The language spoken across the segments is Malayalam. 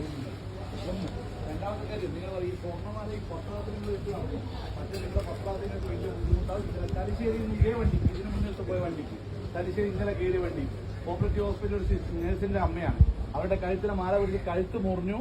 ഒന്ന്. രണ്ടാമത്തെ കാര്യം നിങ്ങൾ ഈ സ്വർണ്ണമാല ഈ പത്രാത്തിൽ നിങ്ങൾ വെക്കുകയാണോ മറ്റേ നിങ്ങളുടെ പത്രാത്തിനൊക്കെ വലിയ ബുദ്ധിമുട്ടാവും. തലശ്ശേരിയിൽ നിന്ന് ഇതേ വണ്ടിക്ക് ഇതിന് മുന്നേ പോയ വണ്ടിക്ക് തലശ്ശേരി ഇന്നലെ കയറിയ വണ്ടി കോപ്പറേറ്റീവ് ഹോസ്പിറ്റൽ നേഴ്സിന്റെ അമ്മയാണ്. അവരുടെ കഴുത്തിലെ മാല പിടിച്ച് കഴുത്ത് മുറിഞ്ഞു.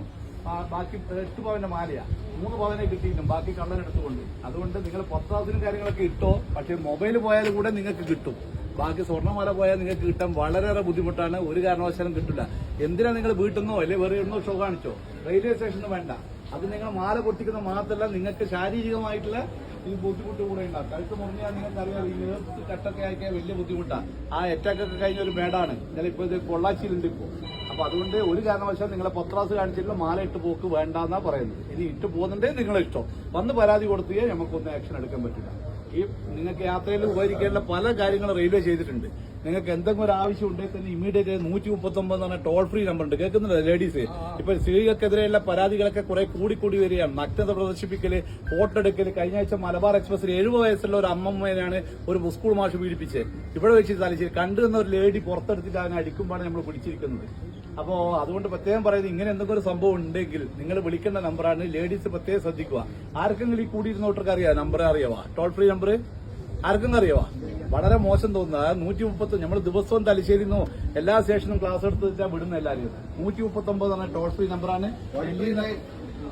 ബാക്കി 8 പവന്റെ മാലയാ, 3 പവനെ കിട്ടിയിട്ടും ബാക്കി കള്ളനെടുത്തുകൊണ്ട്. അതുകൊണ്ട് നിങ്ങൾ പത്രാത്തിനും കാര്യങ്ങളൊക്കെ ഇട്ടോ, പക്ഷെ മൊബൈൽ പോയാലും കൂടെ നിങ്ങൾക്ക് കിട്ടും. ബാക്കി സ്വർണ്ണമാല പോയാൽ നിങ്ങൾക്ക് കിട്ടാൻ വളരെയേറെ ബുദ്ധിമുട്ടാണ്. ഒരു കാരണവശാലും കിട്ടില്ല. എന്തിനാ നിങ്ങൾ വീട്ടിൽ നിന്നോ അല്ലെ വേറെ എവിടുന്നോ ഷോ കാണിച്ചോ, റെയിൽവേ സ്റ്റേഷന് വേണ്ട. അത് നിങ്ങൾ മാല പൊട്ടിക്കുന്ന മാത്രമല്ല, നിങ്ങൾക്ക് ശാരീരികമായിട്ടുള്ള ഈ ബുദ്ധിമുട്ട് കൂടെ ഉണ്ടാകും. കഴുത്ത് മുറിഞ്ഞാൽ നിങ്ങൾക്കറിയാം ഈ നേർത്ത് കട്ടൊക്കെ ആക്കിയാൽ വലിയ ബുദ്ധിമുട്ടാണ്. ആ അറ്റാക്കൊക്കെ കഴിഞ്ഞ ഒരു മേടാണ് ഇന്നലെ. ഇപ്പോൾ ഇത് പൊള്ളാച്ചിയിലുണ്ട് ഇപ്പോൾ. അപ്പൊ അതുകൊണ്ട് ഒരു കാരണവശാലും നിങ്ങളെ പത്രാസ് കാണിച്ചിട്ടുള്ള മാല ഇട്ട് പോക്ക് വേണ്ടെന്നാ പറയുന്നത്. ഇനി ഇട്ട് പോകുന്നുണ്ടേ നിങ്ങളെ ഇഷ്ടം. വന്ന് പരാതി കൊടുത്തേ നമുക്കൊന്നും ആക്ഷൻ എടുക്കാൻ പറ്റില്ല. ഈ നിങ്ങൾക്ക് യാത്രയിൽ ഉപകരിക്കേണ്ട പല കാര്യങ്ങളും റെയിൽവേ ചെയ്തിട്ടുണ്ട്. നിങ്ങൾക്ക് എന്തെങ്കിലും ഒരു ആവശ്യം ഉണ്ടെങ്കിൽ തന്നെ ഇമ്മീഡിയറ്റ് 139 എന്ന് പറഞ്ഞ ടോൾ ഫ്രീ നമ്പർ ഉണ്ട്. കേൾക്കുന്നില്ല ലേഡീസ്? ഇപ്പൊ സ്ത്രീകൾക്കെതിരെയുള്ള പരാതികളൊക്കെ കുറെ കൂടി വരികയാണ്. നഗ്നത പ്രദർശിപ്പിക്കല്, ഫോട്ടോ എടുക്കല്. കഴിഞ്ഞ ആഴ്ച മലബാർ എക്സ്പ്രസിൽ 70 വയസ്സുള്ള ഒരു അമ്മമ്മേനാണ് ഒരു സ്കൂൾ മാഷ് പീഡിപ്പിച്ചത്. ഇവിടെ വെച്ച് തലശ്ശേരി കണ്ടുവന്ന ഒരു ലേഡി പുറത്തെടുത്തിട്ട് അതിനെ അടിക്കുമ്പോഴാണ് നമ്മൾ പിടിച്ചിരിക്കുന്നത്. അപ്പോ അതുകൊണ്ട് പ്രത്യേകം പറയുന്നത്, ഇങ്ങനെ എന്തെങ്കിലും ഒരു സംഭവം ഉണ്ടെങ്കിൽ നിങ്ങൾ വിളിക്കേണ്ട നമ്പറാണ്. ലേഡീസ് പ്രത്യേകം ശ്രദ്ധിക്കുക. ആർക്കെങ്കിലും ഈ കൂടിയിരുന്നോട്ടർക്ക് അറിയാം നമ്പർ അറിയാവാ? ടോൾ ഫ്രീ നമ്പർ ആർക്കും അറിയാവാ? വളരെ മോശം തോന്നുന്നത് 130. നമ്മൾ ദിവസവും തലശ്ശേരിന്നോ എല്ലാ സ്റ്റേഷനും ക്ലാസ് എടുത്ത് വെച്ചാൽ വിടുന്ന എല്ലാവരും. 139 എന്ന ടോൾ ഫ്രീ നമ്പറാണ്. ഡൽഹി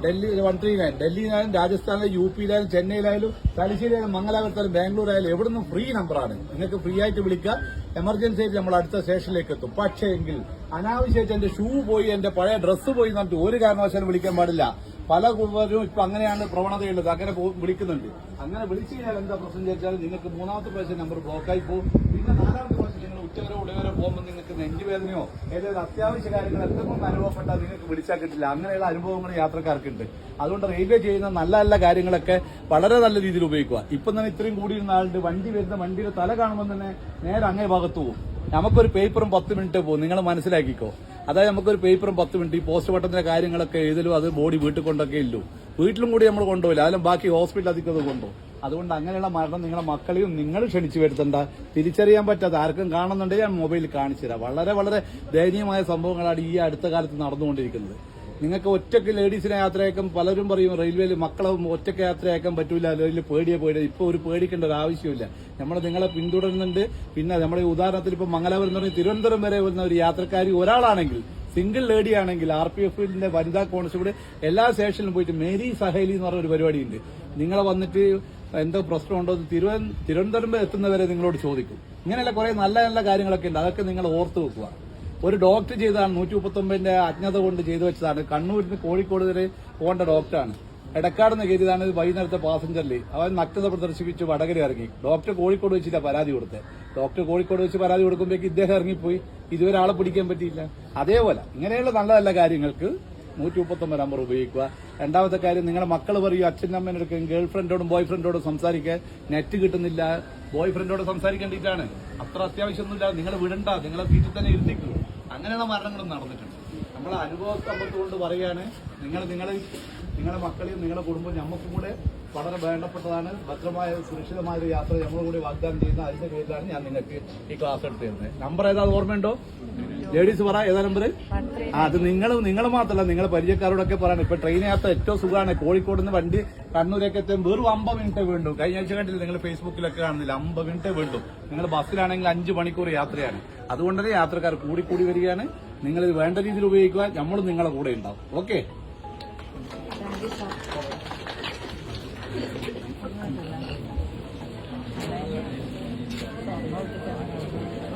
139. ഡൽഹിയിലായാലും രാജസ്ഥാനിലും UP-യിലായാലും ചെന്നൈയിലായാലും തലശ്ശേരിയായാലും മംഗലാപുരത്തായാലും ബാംഗ്ലൂരായാലും എവിടുന്നും ഫ്രീ നമ്പറാണ്. നിങ്ങൾക്ക് ഫ്രീ ആയിട്ട് വിളിക്കുക. എമർജൻസി ആയിട്ട് നമ്മൾ അടുത്ത സ്റ്റേഷനിലേക്ക് എത്തും. പക്ഷേ എങ്കിൽ അനാവശ്യമായിട്ട് എന്റെ ഷൂ പോയി, എന്റെ പഴയ ഡ്രസ്സ് പോയി എന്നിട്ട് ഒരു കാരണവശാലും വിളിക്കാൻ പാടില്ല. പല കുടുംബരും ഇപ്പൊ അങ്ങനെയാണ് പ്രവണതയുള്ളത്. അങ്ങനെ വിളിക്കുന്നുണ്ട്. അങ്ങനെ വിളിച്ചു കഴിഞ്ഞാൽ എന്താ പ്രശ്നം ചോദിച്ചാൽ നിങ്ങൾക്ക് 3ാമത്തെ പ്രാവശ്യം നമ്പർ ബ്ലോക്കായി പോകും. പിന്നെ 4ാമത്തെ പ്രാവശ്യം നിങ്ങൾ ഉച്ചവരെ ഉടവരെ പോകുമ്പോൾ നിങ്ങൾക്ക് നെഞ്ചുവേദനയോ ഏതെങ്കിലും അത്യാവശ്യ കാര്യങ്ങൾ എന്തെങ്കിലും അനുഭവപ്പെട്ടാൽ നിങ്ങൾക്ക് വിളിച്ചാൽ കിട്ടില്ല. അങ്ങനെയുള്ള അനുഭവങ്ങൾ യാത്രക്കാർക്കുണ്ട്. അതുകൊണ്ട് റെയിൽവേ ചെയ്യുന്ന നല്ല നല്ല കാര്യങ്ങളൊക്കെ വളരെ നല്ല രീതിയിൽ ഉപയോഗിക്കുക. ഇപ്പം തന്നെ ഇത്രയും കൂടിയിരുന്ന ആളുടെ വണ്ടി വരുന്ന വണ്ടിയുടെ തല കാണുമ്പോൾ തന്നെ നേരെ അങ്ങേ ഭാഗത്ത് പോകും. നമുക്കൊരു പേപ്പറും 10 മിനിറ്റ് പോകും. നിങ്ങൾ മനസ്സിലാക്കിക്കോ. അതായത് നമുക്കൊരു പേപ്പറും 10 മിനിറ്റ് ഈ പോസ്റ്റ് പട്ടത്തിന്റെ കാര്യങ്ങളൊക്കെ എഴുതലും അത് ബോഡി വീട്ടിൽ കൊണ്ടൊക്കെ ഇല്ലു. വീട്ടിലും കൂടി നമ്മൾ കൊണ്ടുപോയില്ല. അതിലും ബാക്കി ഹോസ്പിറ്റൽ അധികം കൊണ്ടുപോകും. അതുകൊണ്ട് അങ്ങനെയുള്ള മരണം നിങ്ങളെ മക്കളെയും നിങ്ങൾ ക്ഷണിച്ചു വരുത്തണ്ട. തിരിച്ചറിയാൻ പറ്റാത്ത ആർക്കും കാണുന്നുണ്ടെങ്കിൽ ഞാൻ മൊബൈലിൽ കാണിച്ചു തരാം. വളരെ വളരെ ദയനീയമായ സംഭവങ്ങളാണ് ഈ അടുത്ത കാലത്ത് നടന്നുകൊണ്ടിരിക്കുന്നത്. നിങ്ങൾക്ക് ഒറ്റയ്ക്ക് ലേഡീസിനെ യാത്രയാക്കാൻ പലരും പറയും റെയിൽവേയിൽ മക്കളെ ഒറ്റയ്ക്ക് യാത്രയാക്കാൻ പറ്റൂല, അല്ലെങ്കിൽ പേടിയെ. ഇപ്പൊ ഒരു പേടിക്കേണ്ട ഒരു ആവശ്യമില്ല. നമ്മൾ നിങ്ങളെ പിന്തുടരുന്നുണ്ട്. പിന്നെ നമ്മുടെ ഉദാഹരണത്തിൽ ഇപ്പൊ മംഗലാപുരം എന്ന് പറഞ്ഞാൽ തിരുവനന്തപുരം വരെ വരുന്ന ഒരു യാത്രക്കാരി ഒരാളാണെങ്കിൽ, സിംഗിൾ ലേഡി ആണെങ്കിൽ RPF-ന്റെ വനിതാ കോൺസ്റ്റബിൾ എല്ലാ സ്റ്റേഷനിലും പോയിട്ട് മേരി സഹേലി എന്ന് പറഞ്ഞ ഒരു പരിപാടിയുണ്ട്. നിങ്ങളെ വന്നിട്ട് എന്തോ പ്രശ്നമുണ്ടോ തിരുവനന്തപുരം എത്തുന്നവരെ നിങ്ങളോട് ചോദിക്കും. ഇങ്ങനെയുള്ള കുറെ നല്ല നല്ല കാര്യങ്ങളൊക്കെ ഉണ്ട്. അതൊക്കെ നിങ്ങൾ ഓർത്തു വെക്കുക. ഒരു ഡോക്ടർ ചെയ്തതാണ് 139ന്റെ അജ്ഞത കൊണ്ട് ചെയ്തു വെച്ചതാണ്. കണ്ണൂരിൽ നിന്ന് കോഴിക്കോട് വരെ പോകേണ്ട ഡോക്ടറാണ്. എടക്കാട് നിന്ന് കയറിയതാണ്. വൈകുന്നേരത്തെ പാസഞ്ചറിൽ അവൻ നഗ്നത പ്രദർശിപ്പിച്ച് വടകര ഇറങ്ങി. ഡോക്ടർ കോഴിക്കോട് വെച്ചില്ല പരാതി കൊടുത്തത്. ഡോക്ടർ കോഴിക്കോട് വെച്ച് പരാതി കൊടുക്കുമ്പോഴേക്ക് ഇദ്ദേഹം ഇറങ്ങിപ്പോയി. ഇതുവരെ ആളെ പിടിക്കാൻ പറ്റിയില്ല. അതേപോലെ ഇങ്ങനെയുള്ള നല്ല നല്ല കാര്യങ്ങൾക്ക് 139 നമ്പർ ഉപയോഗിക്കുക. രണ്ടാമത്തെ കാര്യം, നിങ്ങളുടെ മക്കൾ പറയും അച്ഛനും അമ്മേനെടുക്കും ഗേൾ ഫ്രണ്ടോടും ബോയ് ഫ്രണ്ടോടും സംസാരിക്കാൻ നെറ്റ് കിട്ടുന്നില്ല. ബോയ് ഫ്രണ്ടോട് സംസാരിക്കേണ്ടിയിട്ടാണ്. അത്ര അത്യാവശ്യമൊന്നുമില്ല. നിങ്ങൾ വിടണ്ട, നിങ്ങളെ വീട്ടിൽ തന്നെ ഇരുത്തിക്കൂ. അങ്ങനെയുള്ള മരണങ്ങളും നടന്നിട്ടുണ്ട്. നമ്മളെ അനുഭവ സമ്പത്ത് കൊണ്ട് പറയാണ്. നിങ്ങളുടെ മക്കളെയും നിങ്ങളുടെ കുടുംബം ഞമ്മക്കും കൂടെ വളരെ വേണ്ടപ്പെട്ടതാണ്. ഭദ്രമായ സുരക്ഷിതമായ ഒരു യാത്ര നമ്മൾ കൂടി വാഗ്ദാനം ചെയ്യുന്ന അതിന്റെ പേരിലാണ് ഞാൻ നിങ്ങൾക്ക് ഈ ക്ലാസ് എടുത്ത് തരുന്നത്. നമ്പർ ഏതാ ഓർമ്മയുണ്ടോ? ലേഡീസ് പറ, ഏതാ നമ്പർ? അത് നിങ്ങൾ മാത്രമല്ല, നിങ്ങളെ പരിചയക്കാരോടൊക്കെ പറയണം. ഇപ്പൊ ട്രെയിൻ യാത്ര ഏറ്റവും സുഖമാണ്. കോഴിക്കോട് നിന്ന് വണ്ടി കണ്ണൂരൊക്കെ എത്താൻ വെറും 50 മിനിറ്റ് വേണ്ടു. കഴിഞ്ഞ ആഴ്ച കണ്ടില്ല നിങ്ങൾ ഫേസ്ബുക്കിലൊക്കെ കാണുന്നില്ല, 50 മിനിറ്റ് വേണ്ടു. നിങ്ങൾ ബസ്സിലാണെങ്കിൽ 5 മണിക്കൂർ യാത്രയാണ്. അതുകൊണ്ട് തന്നെ യാത്രക്കാർ കൂടി വരികയാണ്. നിങ്ങളിത് വേണ്ട രീതിയിൽ ഉപയോഗിക്കുക. നമ്മളും നിങ്ങളെ കൂടെ ഉണ്ടാവും. ഓക്കെ. Thank you.